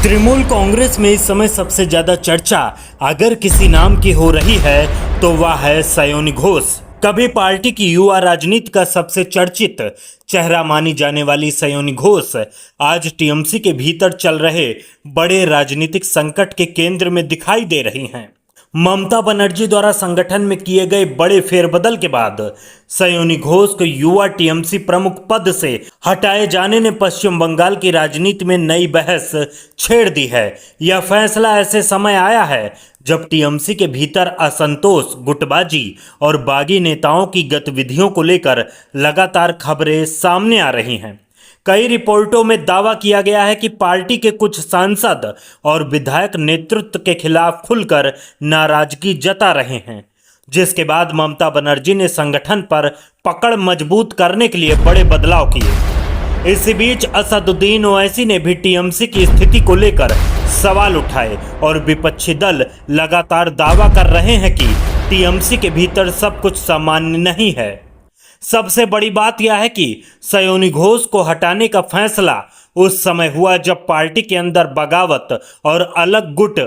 तृणमूल कांग्रेस में इस समय सबसे ज्यादा चर्चा अगर किसी नाम की हो रही है तो वह है सयोनी घोष। कभी पार्टी की युवा राजनीति का सबसे चर्चित चेहरा मानी जाने वाली सयोनी घोष आज टीएमसी के भीतर चल रहे बड़े राजनीतिक संकट के केंद्र में दिखाई दे रही हैं। ममता बनर्जी द्वारा संगठन में किए गए बड़े फेरबदल के बाद सयोनी घोष को युवा टीएमसी प्रमुख पद से हटाए जाने ने पश्चिम बंगाल की राजनीति में नई बहस छेड़ दी है। यह फैसला ऐसे समय आया है जब टीएमसी के भीतर असंतोष, गुटबाजी और बागी नेताओं की गतिविधियों को लेकर लगातार खबरें सामने आ रही हैं। कई रिपोर्टों में दावा किया गया है कि पार्टी के कुछ सांसद और विधायक नेतृत्व के खिलाफ खुलकर नाराजगी जता रहे हैं, जिसके बाद ममता बनर्जी ने संगठन पर पकड़ मजबूत करने के लिए बड़े बदलाव किए। इसी बीच असदुद्दीन ओवैसी ने भी टीएमसी की स्थिति को लेकर सवाल उठाए और विपक्षी दल लगातार दावा कर रहे हैं कि टीएमसी के भीतर सब कुछ सामान्य नहीं है। सबसे बड़ी बात यह है कि सयोनी घोष को हटाने का फैसला उस समय हुआ जब पार्टी के अंदर बगावत और अलग गुट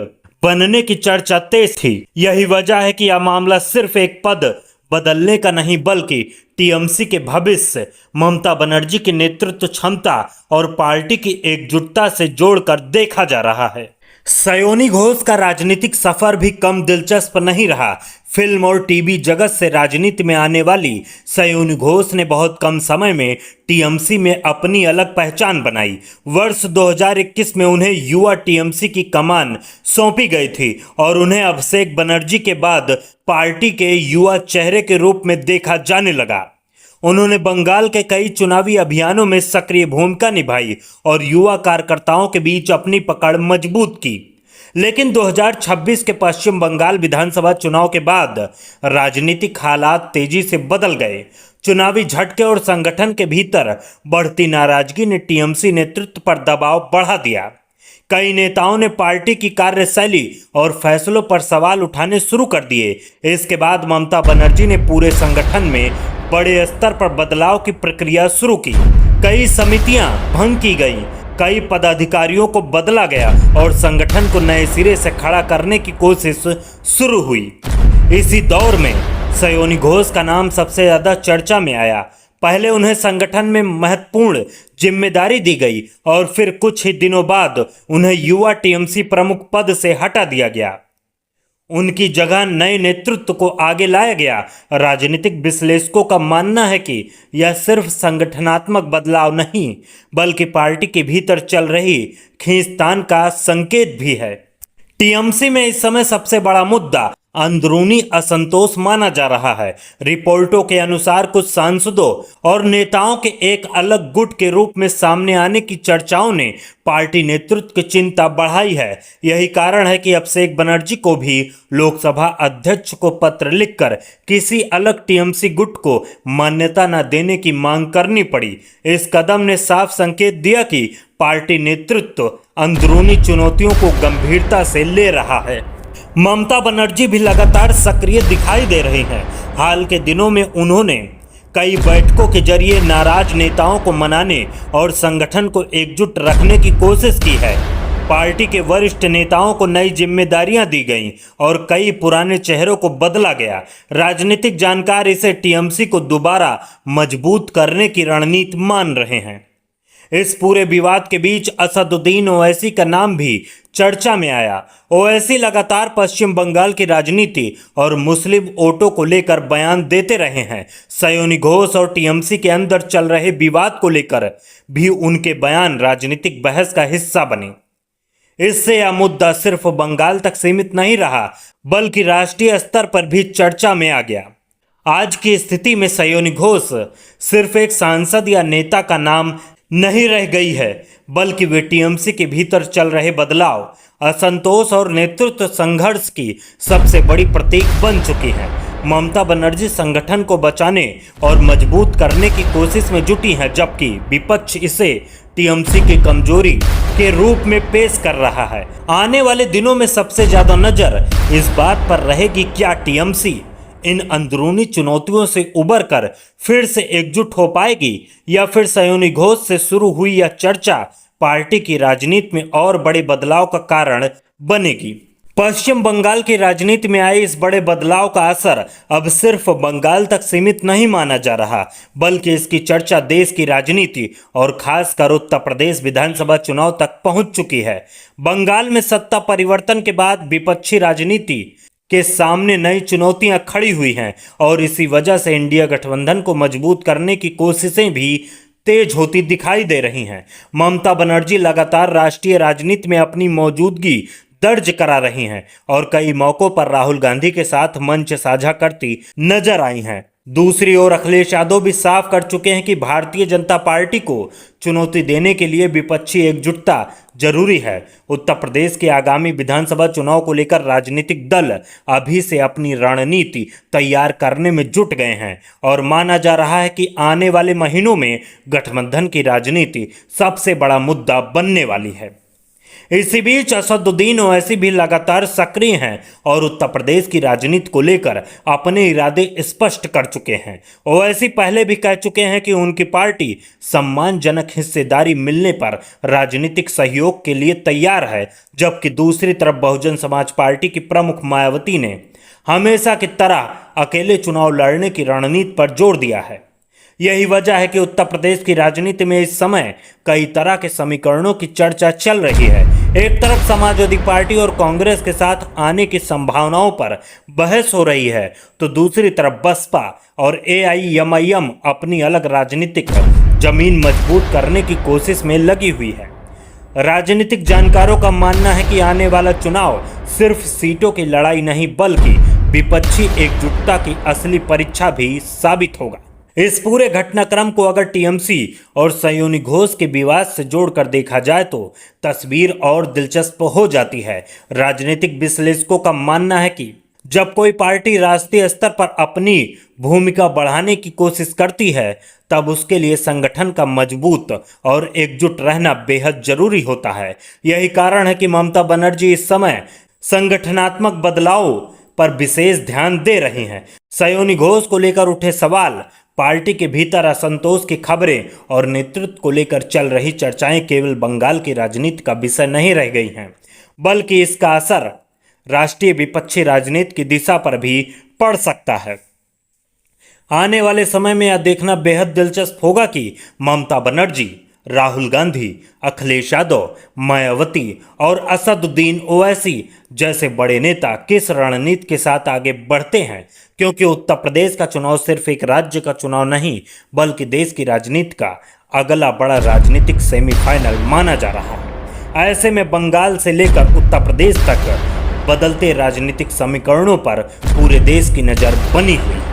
बनने की चर्चा तेज थी। यही वजह है कि यह मामला सिर्फ एक पद बदलने का नहीं बल्कि टीएमसी के भविष्य, ममता बनर्जी की नेतृत्व क्षमता और पार्टी की एकजुटता से जोड़कर देखा जा रहा है। सयोनी घोष का राजनीतिक सफर भी कम दिलचस्प नहीं रहा। फिल्म और टीवी जगत से राजनीति में आने वाली सयोनी घोष ने बहुत कम समय में टीएमसी में अपनी अलग पहचान बनाई। वर्ष 2021 में उन्हें युवा टीएमसी की कमान सौंपी गई थी और उन्हें अभिषेक बनर्जी के बाद पार्टी के युवा चेहरे के रूप में देखा जाने लगा। उन्होंने बंगाल के कई चुनावी अभियानों में सक्रिय भूमिका निभाई और युवा कार्यकर्ताओं के बीच अपनी पकड़ मजबूत की। लेकिन 2026 के पश्चिम बंगाल विधानसभा चुनाव के बाद राजनीतिक हालात तेजी से बदल गए। चुनावी झटके और संगठन के भीतर बढ़ती नाराजगी ने टीएमसी नेतृत्व पर दबाव बढ़ा दिया। कई नेताओं ने पार्टी की कार्यशैली और फैसलों पर सवाल उठाने शुरू कर दिए। इसके बाद ममता बनर्जी ने पूरे संगठन में बड़े स्तर पर बदलाव की प्रक्रिया शुरू की। कई समितियां भंग की गई, कई पदाधिकारियों को बदला गया और संगठन को नए सिरे से खड़ा करने की कोशिश शुरू हुई। इसी दौर में सयोनी घोष का नाम सबसे ज्यादा चर्चा में आया। पहले उन्हें संगठन में महत्वपूर्ण जिम्मेदारी दी गई और फिर कुछ ही दिनों बाद उन्हें युवा टीएमसी प्रमुख पद से हटा दिया गया। उनकी जगह नए नेतृत्व को आगे लाया गया। राजनीतिक विश्लेषकों का मानना है कि यह सिर्फ संगठनात्मक बदलाव नहीं बल्कि पार्टी के भीतर चल रही खींचतान का संकेत भी है। टीएमसी में इस समय सबसे बड़ा मुद्दा अंदरूनी असंतोष माना जा रहा है। रिपोर्टों के अनुसार कुछ सांसदों और नेताओं के एक अलग गुट के रूप में सामने आने की चर्चाओं ने पार्टी नेतृत्व की चिंता बढ़ाई है। यही कारण है कि अभिषेक बनर्जी को भी लोकसभा अध्यक्ष को पत्र लिखकर किसी अलग टीएमसी गुट को मान्यता न देने की मांग करनी पड़ी। इस कदम ने साफ संकेत दिया कि पार्टी नेतृत्व अंदरूनी चुनौतियों को गंभीरता से ले रहा है। ममता बनर्जी भी लगातार सक्रिय दिखाई दे रही हैं। हाल के दिनों में उन्होंने कई बैठकों के जरिए नाराज नेताओं को मनाने और संगठन को एकजुट रखने की कोशिश की है। पार्टी के वरिष्ठ नेताओं को नई जिम्मेदारियां दी गईं और कई पुराने चेहरों को बदला गया। राजनीतिक जानकार इसे टीएमसी को दोबारा मजबूत करने की रणनीति मान रहे हैं। इस पूरे विवाद के बीच असदुद्दीन ओवैसी का नाम भी चर्चा में आया। ओवैसी लगातार पश्चिम बंगाल की राजनीति और मुस्लिम वोटों को लेकर बयान देते रहे हैं। सयोनी घोष और टीएमसी के अंदर चल रहे विवाद को लेकर भी उनके बयान राजनीतिक बहस का हिस्सा बने। इससे यह मुद्दा सिर्फ बंगाल तक सीमित नहीं रहा बल्कि राष्ट्रीय स्तर पर भी चर्चा में आ गया। आज की स्थिति में सयोनी घोष सिर्फ एक सांसद या नेता का नाम नहीं रह गई है बल्कि वे टीएमसी के भीतर चल रहे बदलाव, असंतोष और नेतृत्व संघर्ष की सबसे बड़ी प्रतीक बन चुकी है। ममता बनर्जी संगठन को बचाने और मजबूत करने की कोशिश में जुटी हैं जबकि विपक्ष इसे टीएमसी की कमजोरी के रूप में पेश कर रहा है। आने वाले दिनों में सबसे ज्यादा नजर इस बात पर रहेगी क्या टीएमसी इन अंदरूनी चुनौतियों से उबर कर फिर से एकजुट हो पाएगी या फिर सयोनी घोष से शुरू हुई यह चर्चा पार्टी की राजनीति में और बड़े बदलाव का कारण बनेगी। पश्चिम बंगाल की राजनीति में आए इस बड़े बदलाव का असर अब सिर्फ बंगाल तक सीमित नहीं माना जा रहा, बल्कि इसकी चर्चा देश की राजनीति और खासकर उत्तर प्रदेश विधानसभा चुनाव तक पहुंच चुकी है। बंगाल में सत्ता परिवर्तन के बाद विपक्षी राजनीति के सामने नई चुनौतियां खड़ी हुई हैं और इसी वजह से इंडिया गठबंधन को मजबूत करने की कोशिशें भी तेज होती दिखाई दे रही हैं। ममता बनर्जी लगातार राष्ट्रीय राजनीति में अपनी मौजूदगी दर्ज करा रही हैं और कई मौकों पर राहुल गांधी के साथ मंच साझा करती नजर आई हैं। दूसरी ओर अखिलेश यादव भी साफ कर चुके हैं कि भारतीय जनता पार्टी को चुनौती देने के लिए विपक्षी एकजुटता जरूरी है। उत्तर प्रदेश के आगामी विधानसभा चुनाव को लेकर राजनीतिक दल अभी से अपनी रणनीति तैयार करने में जुट गए हैं और माना जा रहा है कि आने वाले महीनों में गठबंधन की राजनीति सबसे बड़ा मुद्दा बनने वाली है। इसी बीच असदुद्दीन ओवैसी भी लगातार सक्रिय हैं और उत्तर प्रदेश की राजनीति को लेकर अपने इरादे स्पष्ट कर चुके हैं। ओवैसी पहले भी कह चुके हैं कि उनकी पार्टी सम्मानजनक हिस्सेदारी मिलने पर राजनीतिक सहयोग के लिए तैयार है, जबकि दूसरी तरफ बहुजन समाज पार्टी की प्रमुख मायावती ने हमेशा की तरह अकेले चुनाव लड़ने की रणनीति पर जोर दिया है। यही वजह है कि उत्तर प्रदेश की राजनीति में इस समय कई तरह के समीकरणों की चर्चा चल रही है। एक तरफ समाजवादी पार्टी और कांग्रेस के साथ आने की संभावनाओं पर बहस हो रही है, तो दूसरी तरफ बसपा और एआईएमआईएम अपनी अलग राजनीतिक जमीन मजबूत करने की कोशिश में लगी हुई है। राजनीतिक जानकारों का मानना है कि आने वाला चुनाव सिर्फ सीटों की लड़ाई नहीं, बल्कि विपक्षी एकजुटता की असली परीक्षा भी साबित होगा। इस पूरे घटनाक्रम को अगर टीएमसी और सयोनी घोष के विवाद से जोड़कर देखा जाए तो तस्वीर और दिलचस्प हो जाती है। राजनीतिक विश्लेषकों का मानना है कि जब कोई पार्टी राष्ट्रीय स्तर पर अपनी भूमिका बढ़ाने की कोशिश करती है, तब उसके लिए संगठन का मजबूत और एकजुट रहना बेहद जरूरी होता है। यही कारण है कि ममता बनर्जी इस समय संगठनात्मक बदलाव पर विशेष ध्यान दे रही हैं। सयोनी घोष को लेकर उठे सवाल, पार्टी के भीतर असंतोष की खबरें और नेतृत्व को लेकर चल रही चर्चाएं केवल बंगाल की राजनीति का विषय नहीं रह गई हैं, बल्कि इसका असर राष्ट्रीय विपक्षी राजनीति की दिशा पर भी पड़ सकता है। आने वाले समय में यह देखना बेहद दिलचस्प होगा कि ममता बनर्जी, राहुल गांधी, अखिलेश यादव, मायावती और असदुद्दीन ओवैसी जैसे बड़े नेता किस रणनीति के साथ आगे बढ़ते हैं, क्योंकि उत्तर प्रदेश का चुनाव सिर्फ एक राज्य का चुनाव नहीं, बल्कि देश की राजनीति का अगला बड़ा राजनीतिक सेमीफाइनल माना जा रहा है। ऐसे में बंगाल से लेकर उत्तर प्रदेश तक बदलते राजनीतिक समीकरणों पर पूरे देश की नज़र बनी हुई है।